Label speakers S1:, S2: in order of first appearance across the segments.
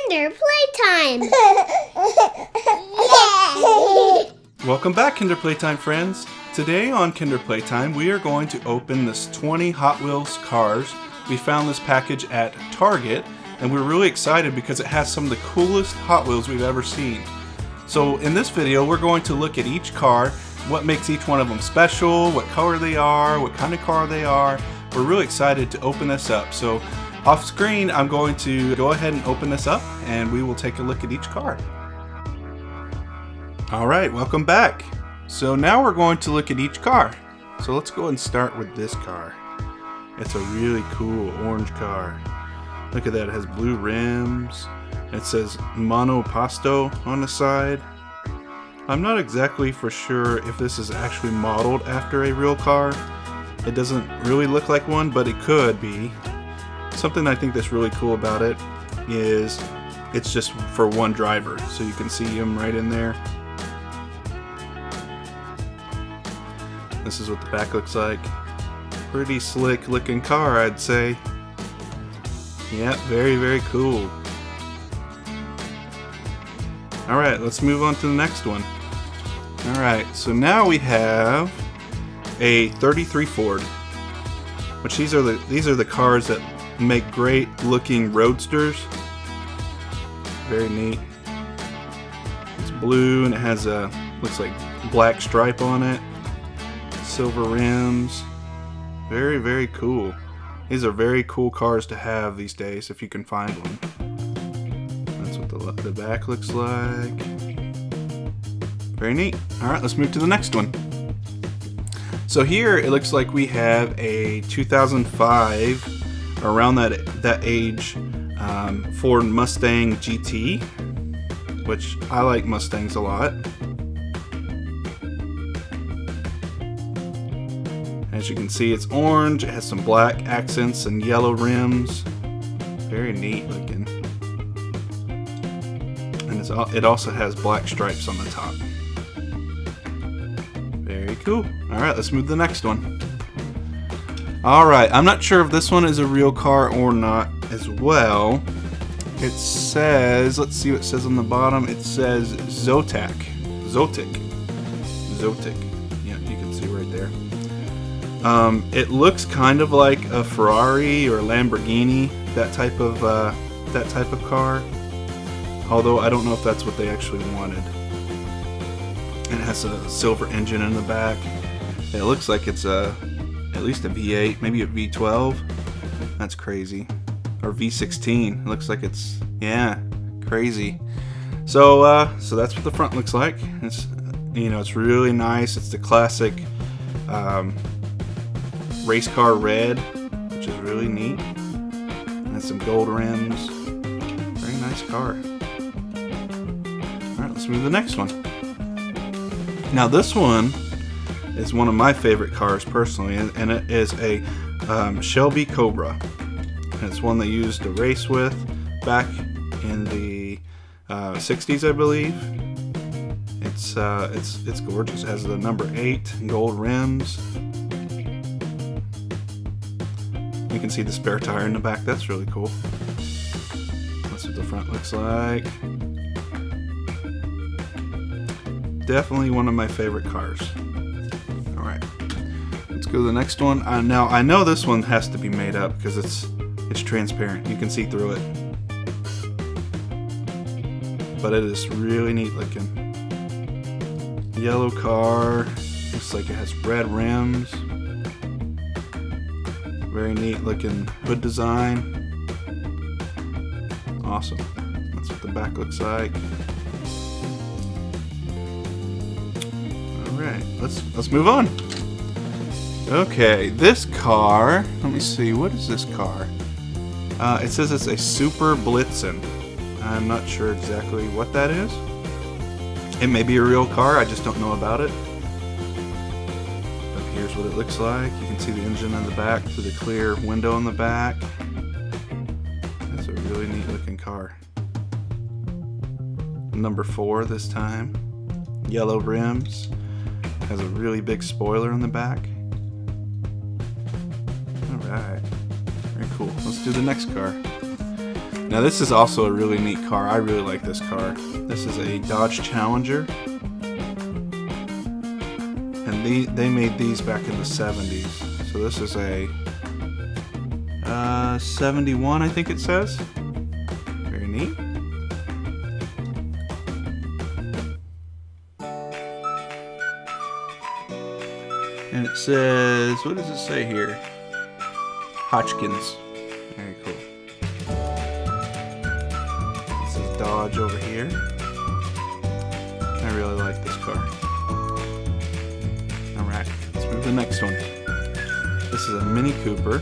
S1: Kinder Playtime!
S2: Welcome back, Kinder Playtime friends. Today on Kinder Playtime, we are going to open this 20 Hot Wheels cars. We found this package at Target, and we're really excited because it has some of the coolest Hot Wheels we've ever seen. So in this video, we're going to look at each car, what makes each one of them special, what color they are, what kind of car they are. We're really excited to open this up. So off screen, I'm going to go ahead and open this up, and we will take a look at each car. Alright, welcome back. So now we're going to look at each car. So let's go and start with this car. It's a really cool orange car. Look at that, it has blue rims. It says Monopasto on the side. I'm not exactly for sure if this is actually modeled after a real car. It doesn't really look like one, but it could be. Something I think that's really cool about it is it's just for one driver, so you can see him right in there. This is what the back looks like. Pretty slick looking car, I'd say. Yeah, very, very cool. Alright, let's move on to the next one. Alright, so now we have a 33 Ford. Which these are the cars that make great looking roadsters. Very neat. It's blue and it has a, looks like black stripe on it. Silver rims. Very, very cool. These are very cool cars to have these days if you can find one. That's what the back looks like. Very neat. Alright, let's move to the next one. So here it looks like we have a 2005, around that age, Ford Mustang GT, which I like Mustangs a lot. As you can see, it's orange, it has some black accents and yellow rims. Very neat looking. And it also has black stripes on the top. Very cool. Alright, let's move to the next one. Alright, I'm not sure if this one is a real car or not as well. It says, let's see what it says on the bottom. It says Zotic. Yeah, you can see right there. It looks kind of like a Ferrari or a Lamborghini, that type of car. Although I don't know if that's what they actually wanted. And it has a silver engine in the back. It looks like it's at least a V8, maybe a V12. That's crazy. Or V16. It looks like it's, yeah, crazy. So that's what the front looks like. It's, it's really nice. It's the classic race car red, which is really neat. And some gold rims. Very nice car. Alright, let's move to the next one. Now this one is one of my favorite cars personally, and it is a Shelby Cobra. And it's one they used to race with back in the 60s, I believe. It's gorgeous. It has the number 8 gold rims. You can see the spare tire in the back. That's really cool. That's what the front looks like. Definitely one of my favorite cars. Alright, let's go to the next one. Now, I know this one has to be made up because it's transparent. You can see through it. But it is really neat looking. Yellow car. Looks like it has red rims. Very neat looking hood design. Awesome. That's what the back looks like. Alright, let's move on. Okay, this car, let me see, what is this car? It says it's a Super Blitzen. I'm not sure exactly what that is. It may be a real car, I just don't know about it. But here's what it looks like. You can see the engine in the back through the clear window in the back. It's a really neat looking car. Number 4 this time. Yellow rims. Has a really big spoiler in the back. Alright. Very cool. Let's do the next car. Now this is also a really neat car. I really like this car. This is a Dodge Challenger. And they made these back in the 70s. So this is a 71, I think it says. Very neat. And it says, what does it say here? Hotchkins. Very cool. This is Dodge over here. I really like this car. Alright, let's move to the next one. This is a Mini Cooper.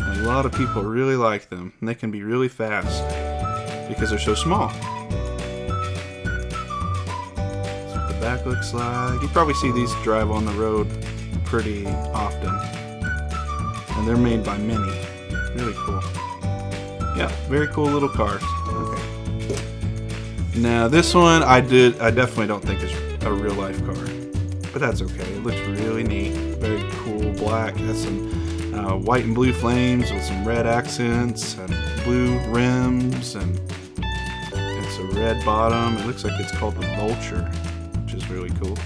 S2: And a lot of people really like them. And they can be really fast because they're so small. That's what the back looks like. You probably see these drive on the road pretty often. And they're made by Mini. Really cool. Yeah, very cool little cars. Okay. Now this one I definitely don't think is a real life car. But that's okay. It looks really neat. Very cool black. It has some white and blue flames with some red accents and blue rims, and it's a red bottom. It looks like it's called the Vulture, which is really cool.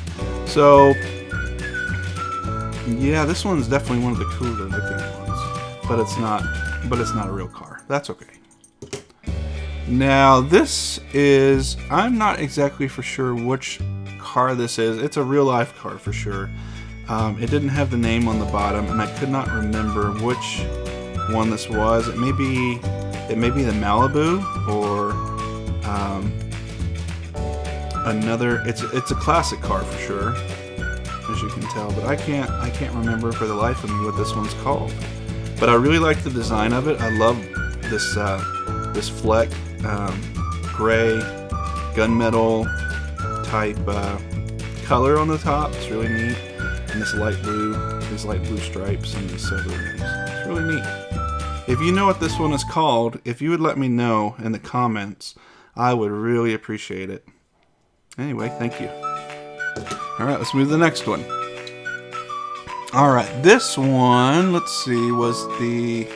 S2: So yeah, this one's definitely one of the cooler looking ones, but it's not a real car. That's okay. Now this is, I'm not exactly for sure which car this is. It's a real life car for sure. It didn't have the name on the bottom, and I could not remember which one this was. It may be the Malibu or another. It's a classic car for sure, as you can tell. But I can't remember for the life of me what this one's called. But I really like the design of it. I love this fleck gray gunmetal type color on the top. It's really neat. And these light blue stripes and these silver rims. It's really neat. If you know what this one is called, if you would let me know in the comments, I would really appreciate it. Anyway, thank you. Alright, let's move to the next one. Alright, this one, let's see, was they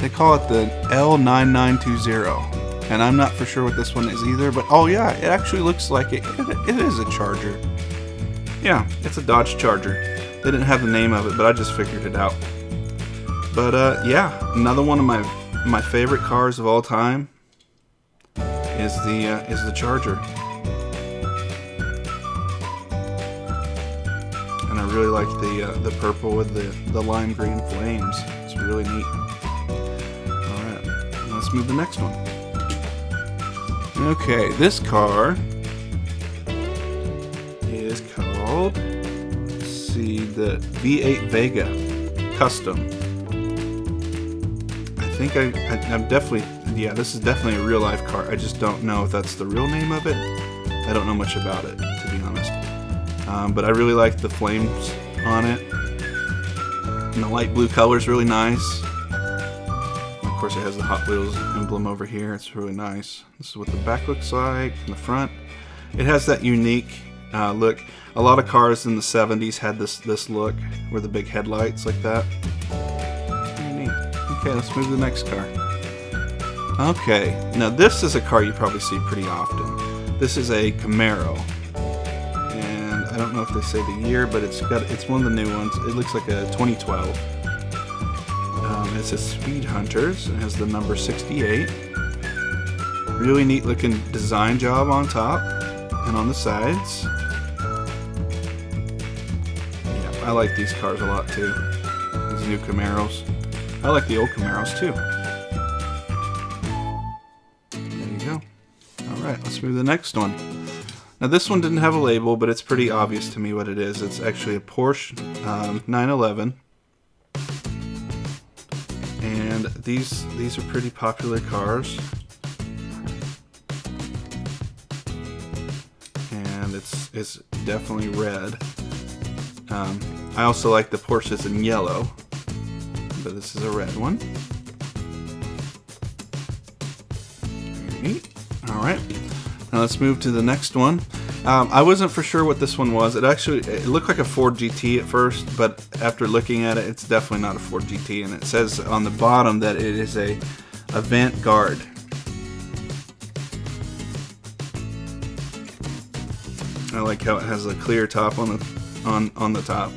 S2: call it the L9920. And I'm not for sure what this one is either, but oh yeah, it actually looks like it is a Charger. Yeah, it's a Dodge Charger. They didn't have the name of it, but I just figured it out. But yeah, another one of my favorite cars of all time is the Charger. And I really like the purple with the lime green flames. It's really neat. All right, let's move to the next one. Okay, this car is called, let's see, the V8 Vega Custom. I think I'm definitely, yeah, this is definitely a real life car. I just don't know if that's the real name of it. I don't know much about it, to be honest. But I really like the flames on it. And the light blue color is really nice. Of course, it has the Hot Wheels emblem over here. It's really nice. This is what the back looks like in the front. It has that unique look. A lot of cars in the 70s had this look with the big headlights like that. Very neat. Okay, let's move to the next car. Okay, now this is a car you probably see pretty often. This is a Camaro. And I don't know if they say the year, but it's one of the new ones. It looks like a 2012. It says Speed Hunters. It has the number 68. Really neat looking design job on top and on the sides. Yeah, I like these cars a lot too. These new Camaros. I like the old Camaros too. There you go. Alright, let's move to the next one. Now this one didn't have a label, but it's pretty obvious to me what it is. It's actually a Porsche 911. And these are pretty popular cars. And it's definitely red. I also like the Porsches in yellow, but this is a red one. Very neat. Alright, now let's move to the next one. I wasn't for sure what this one was. It looked like a Ford GT at first, but after looking at it, it's definitely not a Ford GT. And it says on the bottom that it is a Avant-Garde. I like how it has a clear top on the top.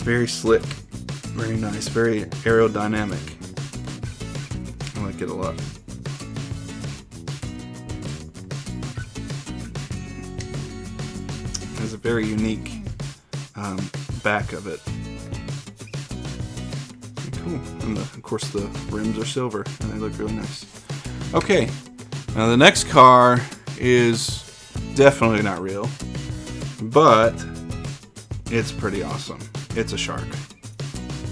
S2: Very slick, very nice, very aerodynamic. I like it a lot. It has a very unique back of it. Cool. And of course the rims are silver and they look really nice. Okay, now the next car is definitely not real, but it's pretty awesome. It's a shark.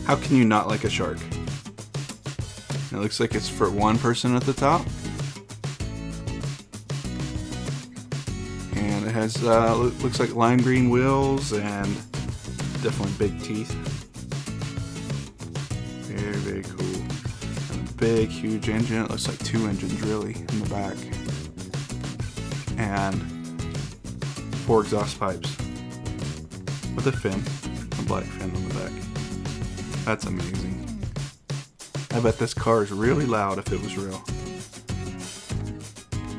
S2: How can you not like a shark? It looks like it's for one person at the top. And it has, looks like lime green wheels and definitely big teeth. Very, very cool. And a big, huge engine. It looks like 2 engines really in the back. And 4 exhaust pipes. With a fin. A black fin on the back. That's amazing. I bet this car is really loud if it was real.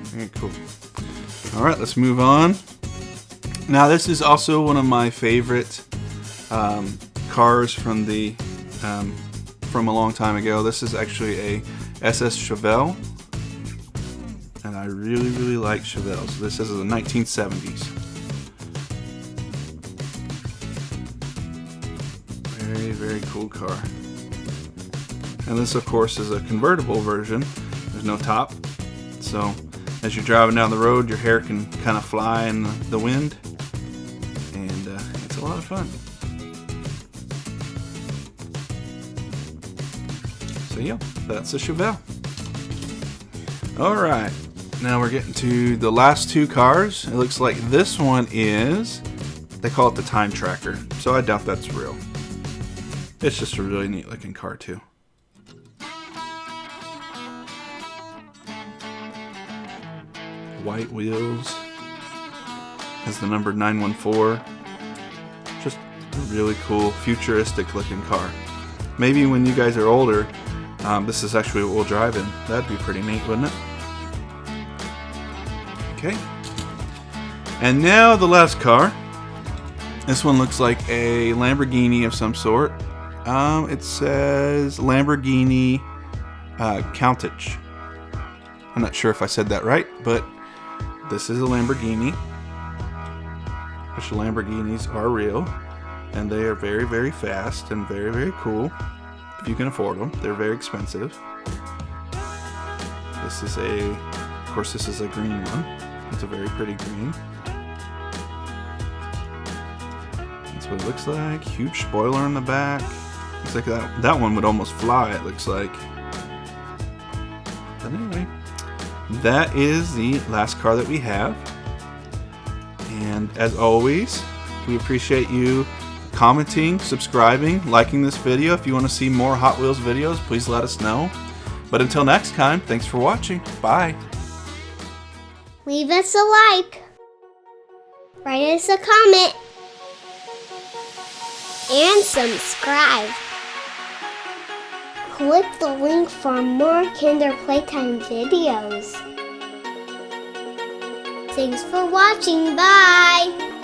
S2: Very cool. Alright, let's move on. Now this is also one of my favorite cars from from a long time ago. This is actually a SS Chevelle. And I really, really like Chevelles. This is the 1970s. Very, very cool car. And this, of course, is a convertible version. There's no top. So, as you're driving down the road, your hair can kind of fly in the wind. And it's a lot of fun. So, yeah, that's a Chevelle. Alright. Now we're getting to the last 2 cars. It looks like this one is, they call it the Time Tracker. So, I doubt that's real. It's just a really neat looking car too. White wheels. Has the number 914. Just a really cool, futuristic looking car. Maybe when you guys are older, this is actually what we'll drive in. That'd be pretty neat, wouldn't it? Okay. And now the last car. This one looks like a Lamborghini of some sort. It says Lamborghini Countach. I'm not sure if I said that right, but this is a Lamborghini. Which Lamborghinis are real. And they are very, very fast and very, very cool. If you can afford them. They're very expensive. This is of course this is a green one. It's a very pretty green. That's what it looks like. Huge spoiler in the back. Looks like that one would almost fly, it looks like. But anyway, that is the last car that we have. And as always, we appreciate you commenting, subscribing, liking this video. If you want to see more Hot Wheels videos, please let us know. But until next time, thanks for watching. Bye.
S1: Leave us a like. Write us a comment. And subscribe. Click the link for more Kinder Playtime videos. Thanks for watching. Bye!